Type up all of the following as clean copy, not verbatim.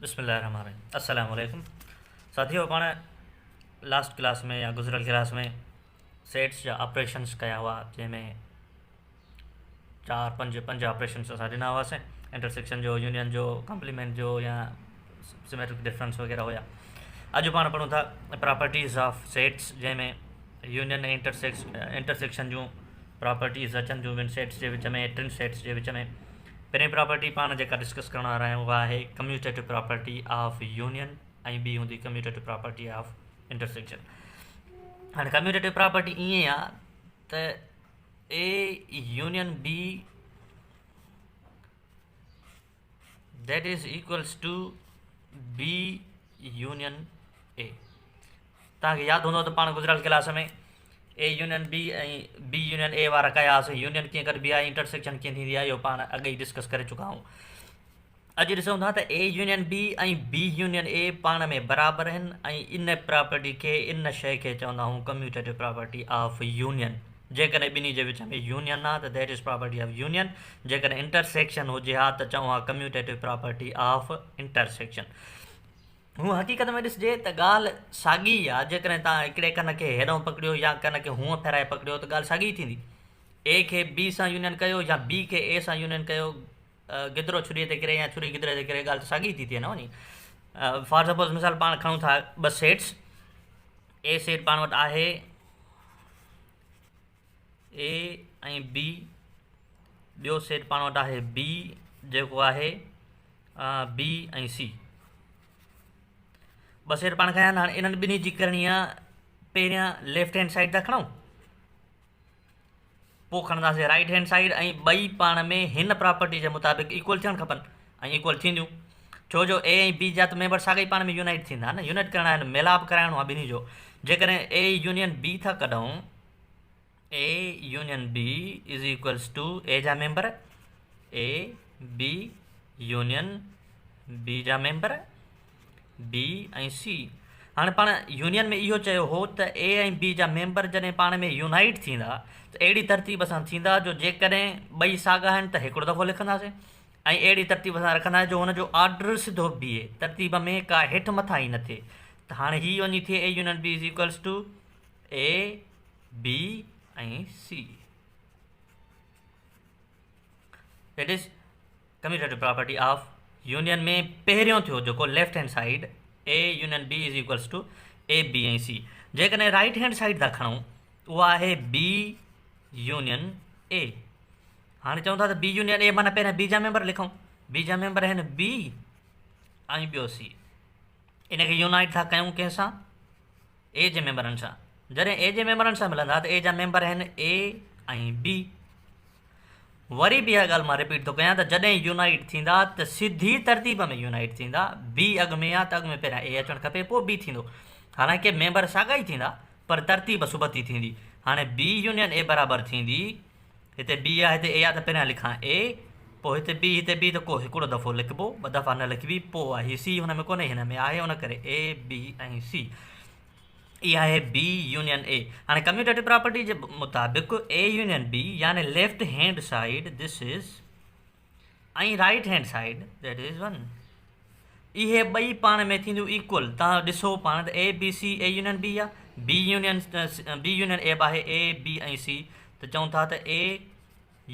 बिस्मिल्लाहिर्रहमानिर्रहीम। अस्सलाम वालेकुम साथियों। पाण लास्ट क्लास में या गुज़िरियल क्लास में सेट्स जा ऑपरेशंस कया हुआ, जंहिंमें चार पंज ऑपरेशंस असां ॾिना हुआसीं। इंटरसेक्शन जो, यूनियन जो, कॉम्प्लीमेंट जो या सिमेट्रिक डिफरेंस वग़ैरह हुया। अॼु पाण पढ़ूं था प्रॉपर्टीज़ ऑफ सेट्स, जंहिंमें यूनियन ऐं इंटरसेक्शन जूं प्रॉपर्टीज़ अचनि थियूं ॿिनि सेट्स जे विच में, टिनि सेट्स जे विच में। पहिरीं प्रॉपर्टी पाण जेका डिस्कस करण वारा आहियूं उहा आहे कम्यूटेटिव प्रॉपर्टी ऑफ यूनियन, ऐं ॿी हूंदी कम्यूटेटिव प्रॉपर्टी ऑफ इंटरसेक्शन। हाणे कम्यूटेटिव प्रॉपर्टी ईअं आहे त A union B that is equals to B union A. तव्हांखे यादि हूंदो त पाण गुज़िरियल क्लास में ए यूनियन बी ऐं बी यूनियन ए वारा कयासीं। यूनियन कीअं करिबी आहे, इंटरसेक्शन कीअं थींदी आहे, इहो पाण अॻे ई डिस्कस करे चुका आहियूं। अॼु ॾिसूं था त ए यूनियन बी ऐं बी यूनियन ए पाण में बराबरि आहिनि, ऐं इन प्रॉपर्टी खे, इन शइ खे चवंदा आहियूं कम्यूटेटिव प्रॉपर्टी ऑफ यूनियन। जेकॾहिं ॿिन्ही जे विच में यूनियन आहे त that is property of union. जेकॾहिं इंटरसेक्शन हुजे हा त चऊं हा कम्यूटेटिव प्रॉपर्टी ऑफ इंटरसेक्शन। हूअं हक़ीक़त में ॾिसजे त ॻाल्हि साॻी आहे। जेकॾहिं तव्हां हिकिड़े कन खे हेॾो पकड़ियो या कन खे हूअं फेराए पकड़ियो त ॻाल्हि साॻी थींदी। ए खे बी सां यूनियन कयो या बी खे ए सां यूनियन कयो, गिदरो छुरीअ ते किरे या छुरी गिदरे ते किरे, ॻाल्हि त साॻी थी थिए न वञी। फॉर सपोज़ मिसाल पाण खणूं था ॿ सेट्स। ए सेट पाण वटि आहे ए ऐं बी, ॿियो सेट पाण वटि आहे बी जेको आहे बी ऐं सी। ॿ सेट पाण खयां आहिनि। हाणे इन्हनि ॿिन्ही जी करणी आहे, पहिरियां लेफ्ट हैंड साइड था खणूं, पोइ खणंदासीं राइट हैंड साइड, ऐं ॿई पाण में हिन प्रॉपर्टी जे मुताबिक़ इक्वल थियणु खपनि ऐं इक्वल थींदियूं। छो जो ए ऐं बी जा त मेंबर साॻा ई पाण में यूनाइट थींदा न, यूनाइट करणा आहिनि, मेलाप कराइणो आहे ॿिन्ही जो। जेकॾहिं ए यूनियन बी था कढूं, A union B is equals to A जा member, A B union B जा मेंबर बी ऐं सी। हाणे पाण यूनियन में इहो चयो हो त ए ऐं बी जा मेंबर जॾहिं पाण में यूनाइट थींदा त अहिड़ी तरतीब सां थींदा जो जेकॾहिं ॿई साॻा आहिनि त हिकिड़ो दफ़ो लिखंदासीं, ऐं अहिड़ी तरतीब सां रखंदासीं जो हुनजो ऑर्डर सिधो बीहे, तरतीब में का हेठि मथां ई न थिए। त हाणे हीअ वञी थिए A union B is equals to A B ऐं C. That is commutative property of union में पहिरियों थियो जेको left hand side, A union B is equals to A B ऐं सी। जेकॾहिं राइट हैंड साइड था खणूं, उहा आहे बी यूनियन ए। हाणे चऊं था त बी यूनियन ए माना पहिरियां बी जा मेंबर लिखूं। बी जा मेंबर आहिनि बी ऐं ॿियो सी। इनखे यूनाइट था कयूं कंहिंसां, ए जे मेंबरनि सां। जॾहिं ए जे मेंबरनि सां मिलंदा त ए जा मेंबर आहिनि ए ऐं बी। वरी बि इहा ॻाल्हि मां रिपीट थो कयां त जॾहिं यूनाइट थींदा त सिधी तरतीब में यूनाइट थींदा। बी अॻु में आहे त अॻु में पहिरियां ए अचणु खपे, पोइ बी थींदो। हालांकि मेंबर साॻा ई थींदा पर तरतीब सुबती थींदी। हाणे बी यूनियन ए बराबरि थींदी, हिते बी आहे हिते ए आहे त पहिरियां लिखां ए, पोइ हिते बी त को हिकिड़ो दफ़ो लिखिबो, ॿ दफ़ा न लिखिबी। पोइ आहे हीअ सी, हुन में कोन्हे हिन में आहे, हुन करे ए बी ऐं सी। इहा आहे बी यूनियन ए। हाणे कम्यूटेटिव प्रॉपर्टी जे मुताबिक़ ए यूनियन बी यानी left hand side this is, ऐं right hand side that is one. इहे ॿई पाण में थींदियूं इक्वल। तव्हां ॾिसो पाण त A B C A union B आहे, बी यूनियन ए आहे ए बी ऐं सी। त चऊं था त A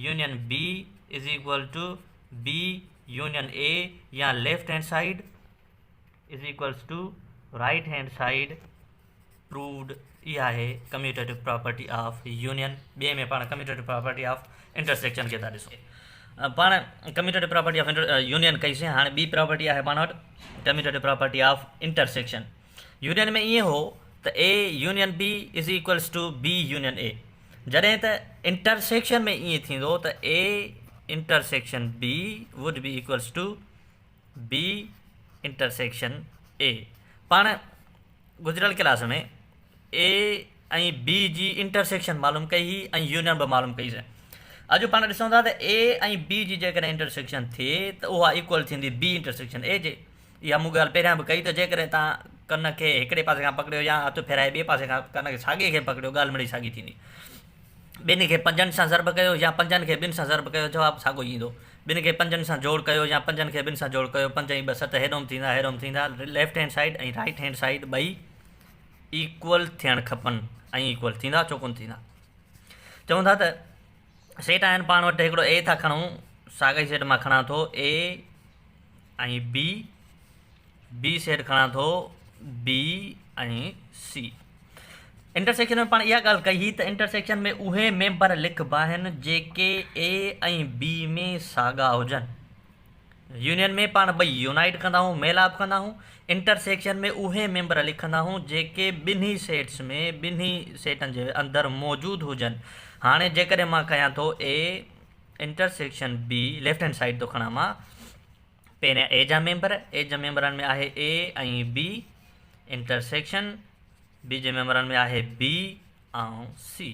union B is equal to B union A, या left hand side is equals to right hand side. Proved. इहा आहे कम्यूटेटिव प्रॉपर्टी ऑफ यूनियन। ॿिए में पाण कम्यूटेटिव प्रॉपर्टी ऑफ इंटरसेक्शन खे था ॾिसूं। पाण कम्यूटेटिव प्रॉपर्टी ऑफ यूनियन कईसीं। हाणे ॿी प्रॉपर्टी आहे पाण वटि commutative property of intersection. Union में ईअं हो त A union B is equals to B union A. जॾहिं त इंटरसेक्शन में ईअं थींदो त A intersection B would be equals to B intersection A. पाण गुज़िरियल क्लास में ए ऐं बी जी इंटरसेक्शन मालूम कई हुई ऐं यूनियन बि मालूम कईसीं। अॼु पाण ॾिसूं था त ए ऐं बी जी जेकॾहिं इंटरसेक्शन थिए त उहा इक्वल थींदी बी इंटरसेक्शन ए जे। इहा मूं ॻाल्हि पहिरियां बि कई त जेकॾहिं तव्हां कन खे हिकिड़े पासे खां पकड़ियो या हथु फेराए ॿिए पासे खां कन खे साॻे खे पकड़ियो, ॻाल्हि मिड़ी साॻी थींदी। ॿिन्ही खे पंजनि सां ज़र्ब कयो या पंजनि खे ॿिनि सां ज़र्ब कयो, जवाबु साॻियो ईंदो। ॿिनि खे 5 सां जोड़ कयो या 5 खे ॿिनि सां जोड़ कयो, 5 + 7 हेॾों थींदा। लेफ्ट हैंड साइड ऐं राइट हैंड साइड ॿई इक्वल थियणु खपनि ऐं इक्वल थींदा छो कोन थींदा। चऊं था त सेट आहिनि पाण वटि, हिकिड़ो ए था खणूं, साॻई सेट मां खणा थो ए ऐं बी सेट खणा थो बी ऐं सी। इंटरसेक्शन में पाण इहा ॻाल्हि कई त इंटरसेक्शन में उहे मेंबर लिखबा आहिनि जेके ए ऐं बी में साॻा हुजनि। यूनियन में पाण ॿई यूनाइट कंदा आहियूं, मेलाप कंदा आहियूं। इंटरसेक्शन में उहे मेंबर लिखंदा आहियूं जेके ॿिन्ही सेट्स में, ॿिन्ही सेटनि जे अंदरि मौजूदु हुजनि। हाणे जेकॾहिं मां कयां थो A intersection B, left hand side थो खणा मां, पहिरियां ए जा मेंबरनि में आहे ए ऐं बी, इंटरसेक्शन बी जे मेंबरनि में आहे बी ऐं सी।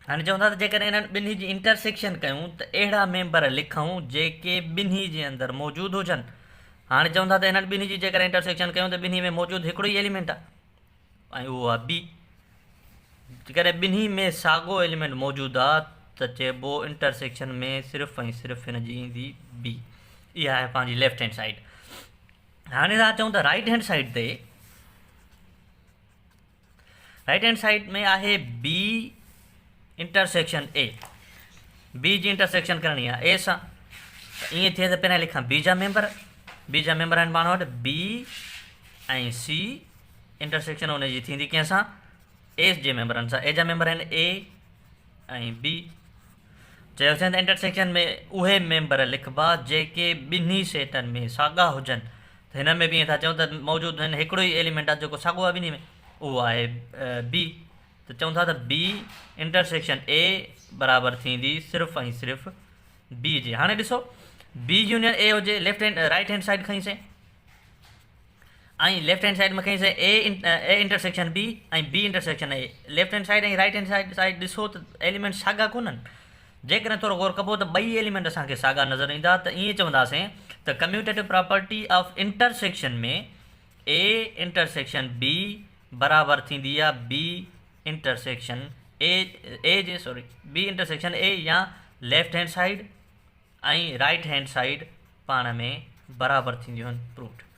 हाणे चवंदा त जेकॾहिं इन्हनि ॿिन्ही जी इंटरसेक्शन कयूं त अहिड़ा मेंबर लिखूं जेके ॿिन्ही जे अंदरि मौजूदु हुजनि। हाणे चवंदा त इन्हनि ॿिन्ही जी जेकॾहिं इंटरसेक्शन कयूं त ॿिन्ही में मौजूदु हिकिड़ो ई एलिमेंट आहे ऐं उहो आहे बी। जेकॾहिं ॿिन्ही में साॻियो एलिमेंट मौजूदु आहे त चइबो इंटरसेक्शन में सिर्फ़ु ऐं सिर्फ़ु हिन जी ईंदी बी। इहा आहे पंहिंजी लेफ्ट हैंड साइड। हाणे था चऊं त राइट हैंड साइड ते, राइट हैंड साइड में आहे बी इंटरसेक्शन ए। बी जी इंटरसेक्शन करणी आहे ए सां, त ईअं थिए त पहिरियां लिखां बी जा मेंबर आहिनि पाण वटि बी ऐं सी। इंटरसेक्शन हुनजी थींदी कंहिंसां, ए जे मेंबरनि सां। ए जा मेंबर आहिनि ए ऐं बी। चयोसीं त इंटरसेक्शन में उहे मेंबर लिखबा जेके ॿिन्ही सेटनि में साॻा हुजनि। त हिन में बि ईअं था चऊं त मौजूदु आहिनि, हिकिड़ो ई एलिमेंट आहे जेको साॻियो आहे ॿिन्ही में, उहो आहे बी। त चऊं था त बी इंटरसेक्शन ए बराबरि थींदी सिर्फ़ु ऐं सिर्फ़ु बी जे। हाणे ॾिसो, बी यूनियन ए हुजे, राइट हैंड साइड खईंसीं ऐं लेफ्ट हैंड साइड में खईंसीं ए इंटरसेक्शन बी ऐं B intersection A. Left hand side ऐं राइट हैंड साइड ॾिसो त एलिमेंट साॻा कोन्हनि। जेकॾहिं थोरो गौर कबो त ॿई एलिमेंट असांखे साॻा नज़र ईंदा। त ईअं चवंदासीं त कम्यूटेटिव प्रॉपर्टी ऑफ इंटरसेक्शन में ए इंटरसेक्शन बी बराबरि थींदी आहे B intersection B intersection A, या लेफ्ट हैंड साइड ऐं राइट हैंड साइड पाण में बराबरि थींदियूं आहिनि। प्रूव्ड।